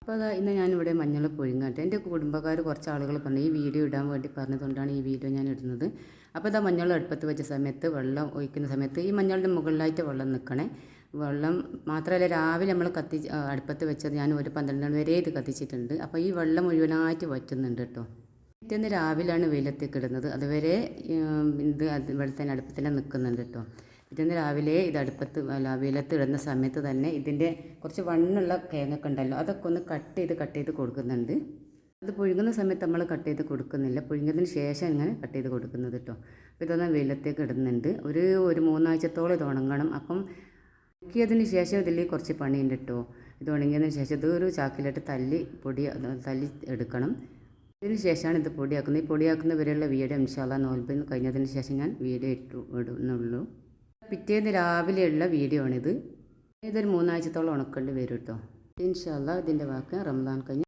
അപ്പോൾ അതാ ഇന്ന് ഞാനിവിടെ മഞ്ഞൾ പുഴുങ്ങട്ടെ. എൻ്റെ കുടുംബക്കാർ കുറച്ച് ആളുകൾ പറഞ്ഞു ഈ വീഡിയോ ഇടാൻ വേണ്ടി പറഞ്ഞതുകൊണ്ടാണ് ഈ വീഡിയോ ഞാൻ ഇടുന്നത്. അപ്പോൾ ഇതാ മഞ്ഞൾ അടുപ്പത്ത് വെച്ച സമയത്ത് വെള്ളം ഒഴിക്കുന്ന സമയത്ത് ഈ മഞ്ഞളുടെ മുകളിലായിട്ട് വെള്ളം നിൽക്കണേ. വെള്ളം മാത്രമല്ല രാവിലെ നമ്മൾ അടുപ്പത്ത് വെച്ചത് ഞാൻ ഒരു 12 മണി വരെ ഇത് കത്തിച്ചിട്ടുണ്ട്. അപ്പോൾ ഈ വെള്ളം മുഴുവനായിട്ട് വറ്റുന്നുണ്ട് കേട്ടോ. പിറ്റേന്ന് രാവിലെയാണ് വെയിലത്തേക്ക് ഇടുന്നത്. അതുവരെ ഇത് വെള്ളത്തിന് അടുപ്പത്ത് തന്നെ നിൽക്കുന്നുണ്ട് കേട്ടോ. പിറ്റേന്ന് രാവിലെ ഇത് വെയിലത്ത് ഇടുന്ന സമയത്ത് തന്നെ ഇതിൻ്റെ കുറച്ച് വണ്ണുള്ള കിഴങ്ങൊക്കെ ഉണ്ടല്ലോ അതൊക്കെ ഒന്ന് കട്ട് ചെയ്ത് കൊടുക്കുന്നുണ്ട്. അത് പുഴുങ്ങുന്ന സമയത്ത് നമ്മൾ കട്ട് ചെയ്ത് കൊടുക്കുന്നില്ല, പുഴുങ്ങിയതിന് ശേഷം ഇങ്ങനെ കട്ട് ചെയ്ത് കൊടുക്കുന്നത് കേട്ടോ. അപ്പോൾ ഇതൊന്ന് വെയിലത്തേക്ക് ഇടുന്നുണ്ട്. ഒരു 3 ആഴ്ചത്തോളം ഇത് ഉണങ്ങണം. അപ്പം ഉണക്കിയതിന് ശേഷം ഇതിൽ കുറച്ച് പണിയുണ്ട് കേട്ടോ. ഇത് ഉണങ്ങിയതിന് ശേഷം ഇതൊരു ചാക്കിലിട്ട് തല്ലി എടുക്കണം. ഇതിന് ശേഷമാണ് ഇത് പൊടിയാക്കുന്നത്. ഈ പൊടിയാക്കുന്ന വരെയുള്ള വീഡിയോ ഇൻഷാ അല്ലാഹ് നോൽബ് കഴിഞ്ഞതിന് ശേഷം ഞാൻ വീഡിയോ ഇടുന്നുള്ളൂ. പിറ്റേന്ന് രാവിലെയുള്ള വീഡിയോ ആണിത്. ഇതൊരു 3 ആഴ്ചത്തോളം ഉണക്കേണ്ടി വരും കേട്ടോ. ഇൻഷാ അല്ലാഹ് ഇതിൻ്റെ ബാക്കി റമദാൻ കഴിഞ്ഞ്